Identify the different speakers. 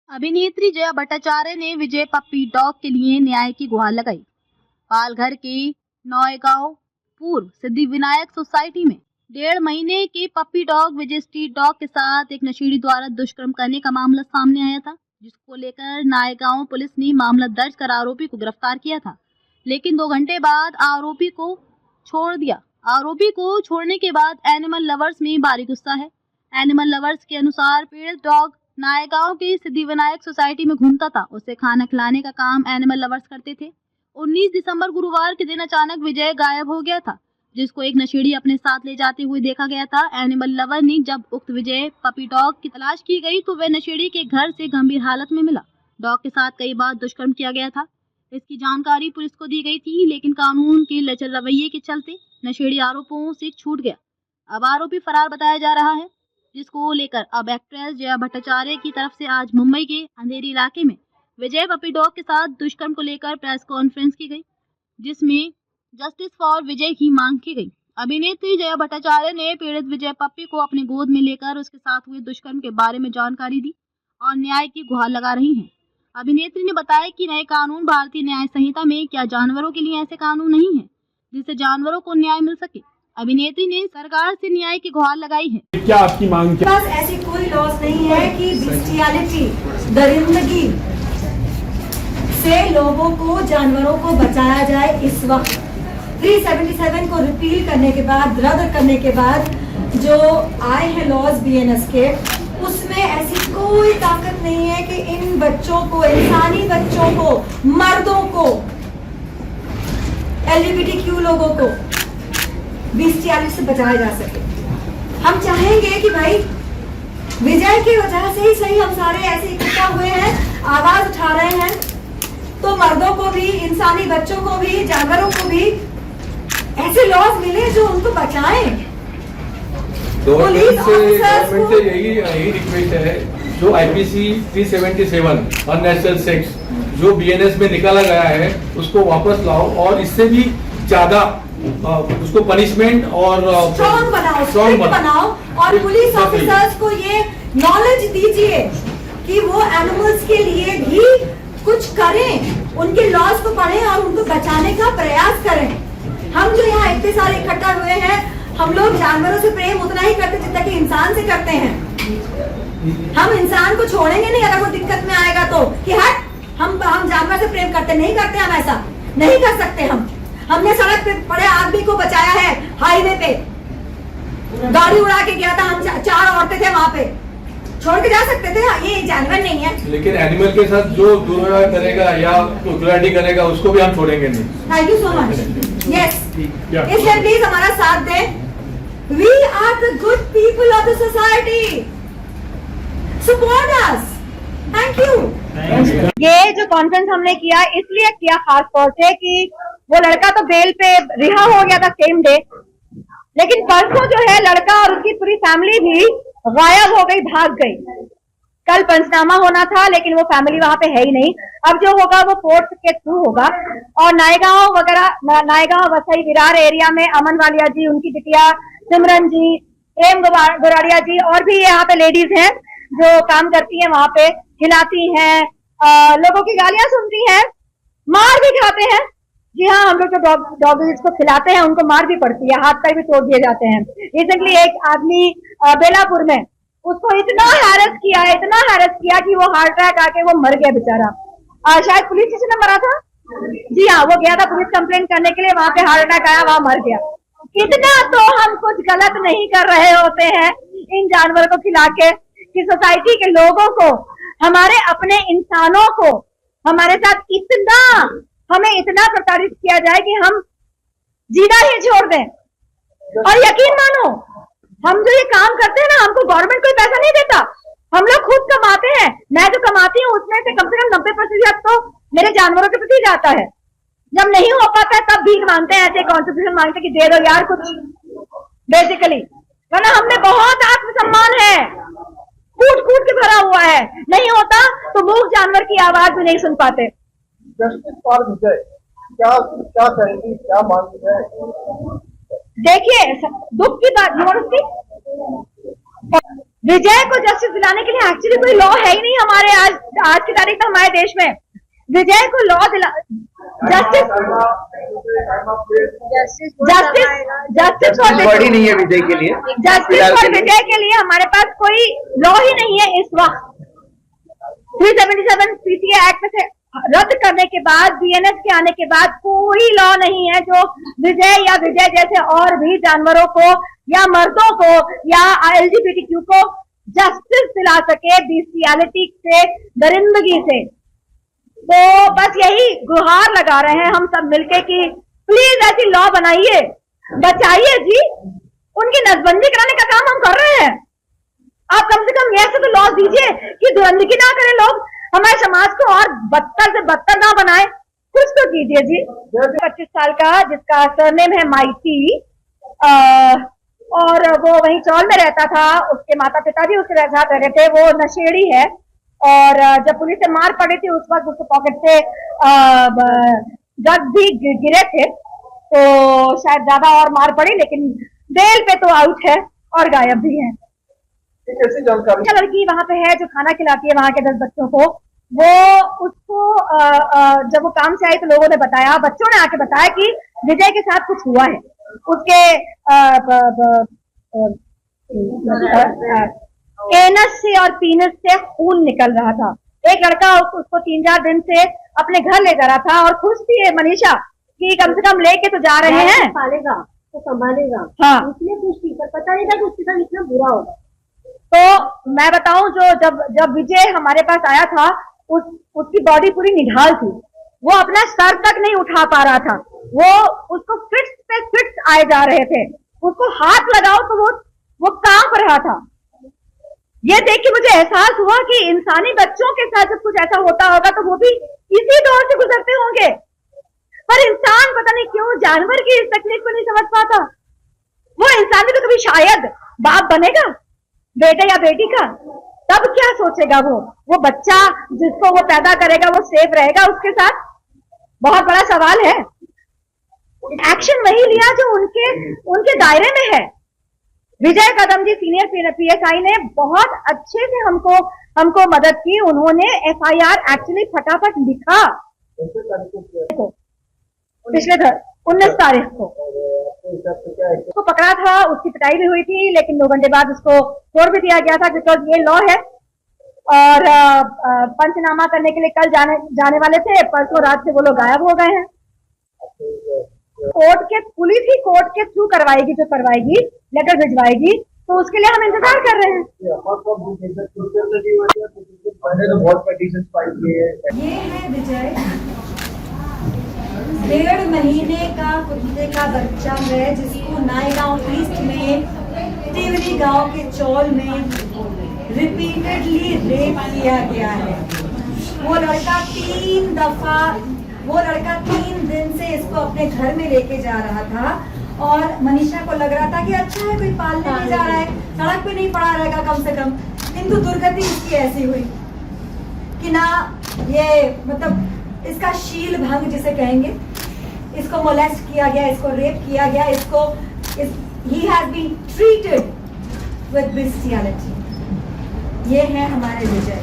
Speaker 1: अभिनेत्री जया भट्टाचार्य ने विजय पप्पी डॉग के लिए न्याय की गुहार लगाई। पालघर के नौगांव पूर्व सिद्धिविनायक सोसाइटी में 1.5 महीने के पप्पी डॉग विजय स्ट्रीट डॉग के साथ एक नशेड़ी द्वारा दुष्कर्म करने का मामला सामने आया था, जिसको लेकर नौगांव पुलिस ने मामला दर्ज कर आरोपी को गिरफ्तार किया था। लेकिन 2 घंटे बाद आरोपी को छोड़ दिया। आरोपी को छोड़ने के बाद एनिमल लवर्स में भारी गुस्सा है। एनिमल लवर्स के अनुसार पीड़ित डॉग नौगांव की सिद्धिविनायक सोसाइटी में घूमता था। उसे खाना खिलाने का काम एनिमल लवर्स करते थे। 19 दिसंबर गुरुवार के दिन अचानक विजय गायब हो गया था, जिसको एक नशेड़ी अपने साथ ले जाते हुए देखा गया था। एनिमल लवर ने जब उक्त विजय पपी डॉग की तलाश की गई तो वह नशेड़ी के घर से गंभीर हालत में मिला। डॉग के साथ कई बार दुष्कर्म किया गया था। इसकी जानकारी पुलिस को दी गई थी, लेकिन कानून के लचर रवैये के चलते नशेड़ी आरोपों से छूट गया। अब आरोपी फरार बताया जा रहा है, जिसको लेकर अब एक्ट्रेस जया भट्टाचार्य की तरफ से आज मुंबई के अंधेरी इलाके में विजय पपी डॉग के साथ दुष्कर्म को लेकर प्रेस कॉन्फ्रेंस की गई, जिसमें जस्टिस फॉर विजय की मांग की गई। अभिनेत्री जया भट्टाचार्य ने पीड़ित विजय पप्पी को अपने गोद में लेकर उसके साथ हुए दुष्कर्म के बारे में जानकारी दी और न्याय की गुहार लगा रही हैं। अभिनेत्री ने बताया कि नए कानून भारतीय न्याय संहिता में क्या जानवरों के लिए ऐसे कानून नहीं है जिससे जानवरों को न्याय मिल सके। अभिनेत्री ने सरकार से न्याय की गुहार लगाई है।
Speaker 2: क्या आपकी मांग क्या?
Speaker 3: बस ऐसी कोई लॉस नहीं है कि बेस्टियलिटी, दरिंदगी से लोगों को, जानवरों को बचाया जाए। इस वक्त 377 को रिपील करने के बाद, रद्द करने के बाद जो आए हैं लॉज बीएनएस के, उसमें ऐसी कोई ताकत नहीं है कि इन बच्चों को, इंसानी बच्चों को, मर्दों को, LGBTQ लोगों को बेस्टियलिटी से बचाया जा सके। हम चाहेंगे कि भाई विजय की वजह से ही सही हम सारे ऐसे इकट्ठा हुए हैं, आवाज उठा रहे हैं, तो मर्दों को भी, इंसानी बच्चों को भी, जानवरों को भी ऐसे लॉज मिले जो उनको बचाएं। पुलिस ऑफिसर्स को
Speaker 2: यही रिक्वेस्ट है, जो IPC 377 अननेचुरल सेक्स जो BNS में निकाला गया है उसको वापस लाओ और इससे भी ज्यादा उसको पनिशमेंट और
Speaker 3: स्ट्रॉन्ग बनाओ, स्ट्रिक्ट बनाओ और पुलिस ऑफिसर्स को ये नॉलेज दीजिए कि वो एनिमल्स के लिए भी कुछ करें, उनके लॉज को पढ़ें और उनको बचाने का प्रयास करें। हम जो यहाँ इतने सारे इकट्ठा हुए हैं, हम लोग जानवरों से प्रेम उतना ही करते जितना कि इंसान से करते हैं। हम इंसान को छोड़ेंगे नहीं अगर वो दिक्कत में आएगा तो, कि हट हम जानवर से प्रेम करते नहीं करते, हम ऐसा नहीं कर सकते। हमने सड़क पे पड़े आदमी को बचाया है, हाईवे पे गाड़ी उड़ा के गया था, हम 4 औरतें थे वहाँ पे, छोड़ के जा सकते थे। ये जानवर नहीं है। लेकिन
Speaker 2: एनिमल के साथ जो दुर्व्यवहार करेगा या क्रूरता करेगा उसको भी हम छोड़ेंगे नहीं।
Speaker 3: Thank you so much. Yes, इसलिए प्लीज हमारा साथ दें। We are the good people of the society, support us. Thank you.
Speaker 4: ये जो कॉन्फ्रेंस हमने किया इसलिए किया खास तौर से कि वो लड़का तो बेल पे रिहा हो गया था सेम डे, लेकिन परसों जो है लड़का और उसकी पूरी फैमिली भी गायब हो गई, भाग गई। कल पंचनामा होना था लेकिन वो फैमिली वहां पे है ही नहीं। अब जो होगा वो कोर्ट के थ्रू होगा। और नायगांव वगैरह, नायगांव वसई विरार एरिया में अमन वालिया जी, उनकी बिटिया सिमरन जी, एम गोराड़िया जी और भी यहाँ पे लेडीज हैं जो काम करती हैं, वहां पे खिलाती हैं, लोगों की गालियां सुनती हैं, मार भी खाते हैं। जी हाँ, हम लोग जो डॉगीज को खिलाते हैं उनको मार भी पड़ती है, हाथ पैर भी तोड़ दिए जाते हैं। रिसेंटली एक आदमी बेलापुर में, उसको इतना हैरेस किया कि वो हार्ट अटैक आके वो मर गया बेचारा। शायद पुलिस स्टेशन में मरा था। जी हाँ, वो गया था पुलिस कंप्लेंट करने के लिए, वहां पे हार्ट अटैक आया, वहां मर गया। इतना तो हम कुछ गलत नहीं कर रहे होते हैं इन जानवरों को खिला के, कि सोसाइटी के लोगों को, हमारे अपने इंसानों को हमारे साथ हमें इतना प्रताड़ित किया जाए कि हम जीना ही छोड़ दें। और यकीन मानो, हम जो ये काम करते हैं ना, हमको गवर्नमेंट कोई पैसा नहीं देता, हम लोग खुद कमाते हैं। मैं जो कमाती हूँ उसमें से कम 90% तो मेरे जानवरों के प्रति जाता है। जब नहीं हो पाता है तब भीख मांगते हैं, ऐसे कॉन्ट्रीब्यूशन मांगते कि दे दो यार कुछ, बेसिकली। वरना हमने बहुत आत्मसम्मान है, कूट कूट के भरा हुआ है। नहीं होता तो मूक जानवर की आवाज भी नहीं सुन पाते।
Speaker 5: जस्टिस फॉर विजय क्या करेंगी, क्या मांग है?
Speaker 4: देखिए, दुख की बात, विजय को जस्टिस दिलाने के लिए एक्चुअली कोई लॉ है ही नहीं हमारे आज आज की तारीख में हमारे देश में विजय को लॉ दिला जस्टिस फॉर
Speaker 5: बड़ी नहीं है विजय के लिए।
Speaker 4: जस्टिस फॉर विजय के लिए हमारे पास कोई लॉ ही नहीं है इस वक्त। 377 सीसीए एक्ट में से रद्द करने के बाद, बीएनएस के आने के बाद कोई लॉ नहीं है जो विजय या विजय जैसे और भी जानवरों को या मर्दों को या एलजीबीटीक्यू को जस्टिस दिला सके बिस्टियलिटी से, दरिंदगी से। तो बस यही गुहार लगा रहे हैं हम सब मिलके कि प्लीज ऐसी लॉ बनाइए, बचाइए जी। उनकी नसबंदी कराने का काम हम कर रहे हैं। आप कम से कम ऐसे तो लॉ दीजिए कि दुरंदगी ना करें लोग, हमारे समाज को और बदतर से बदतर ना बनाए, कुछ तो कीजिए जी। 25 साल का जिसका सरनेम है माइती, और वो वहीं चौल में रहता था, उसके माता पिता भी उसके साथ रह रहे थे। वो नशेड़ी है और जब पुलिस से मार पड़ी थी उस वक्त उसके पॉकेट से ड्रग्स भी गिरे थे, तो शायद ज्यादा और मार पड़ी, लेकिन बेल पे तो आउट है और गायब भी है।
Speaker 5: कैसी जानकारी?
Speaker 4: लड़की वहां पे है जो खाना खिलाती है वहां के 10 बच्चों को। वो उसको जब वो काम से आई तो लोगों ने बताया, बच्चों ने आके बताया कि विजय के साथ कुछ हुआ है। उसके एनस से और पीनस से खून निकल रहा था। एक लड़का उसको 3-4 दिन से अपने घर ले जा रहा था और खुश थी मनीषा कि कम से कम लेके तो जा रहे हैं,
Speaker 3: पालेगा तो संभालेगा।
Speaker 4: हाँ,
Speaker 3: इसलिए खुश थी, पर पता नहीं था कि उसके साथ इतना बुरा होगा।
Speaker 4: तो मैं बताऊं, जो जब विजय हमारे पास आया था उसकी बॉडी पूरी निढाल थी। वो अपना सर तक नहीं उठा पा रहा था। वो उसको फिट्स पे फिट्स आए जा रहे थे। उसको हाथ लगाओ तो वो कांप रहा था। ये देख के मुझे एहसास हुआ कि इंसानी बच्चों के साथ जब कुछ ऐसा होता होगा तो वो भी इसी दौर से गुजरते होंगे। पर इंसान पता नहीं क्यों जानवर की इस तकलीफ को नहीं समझ पाता। वो इंसान भी तो कभी शायद बाप बनेगा, बेटे या बेटी का, तब क्या सोचेगा वो बच्चा जिसको वो पैदा करेगा वो सेफ रहेगा उसके साथ? बहुत बड़ा सवाल है। एक्शन वही लिया जो उनके दायरे में है। विजय कदम जी सीनियर पीएसआई ने बहुत अच्छे से हमको मदद की। उन्होंने एफआईआर एक्चुअली फटाफट लिखा पिछले 19 तारीख को। उसको पकड़ा था, उसकी पिटाई भी हुई थी, लेकिन 2 घंटे बाद उसको छोड़ भी दिया गया था बिकॉज ये लॉ है। और पंचनामा करने के लिए कल जाने वाले थे, परसों रात से वो लोग गायब हो गए हैं। पुलिस ही कोर्ट के थ्रू करवाएगी, जो करवाएगी, लेटर भिजवाएगी, तो उसके लिए हम इंतजार कर रहे हैं।
Speaker 3: ये है विजय, 1.5 महीने का कुत्ते का बच्चा है जिसको नायगांव ईस्ट में तिवरी गांव के चौल में रिपीटेडली रेप किया गया है। वो लड़का 3 दिन से इसको अपने घर में लेके जा रहा था और मनीषा को लग रहा था कि अच्छा है कोई पालने में जा रहा है, सड़क पे नहीं पड़ा रहेगा कम से कम। किंतु दुर्गति इसकी ऐसी हुई कि ना ये मतलब इसका शील भंग जिसे कहेंगे, इसको मोलेस्ट किया गया, इसको रेप किया गया, he has been treated with bestiality। ये है हमारे विजय।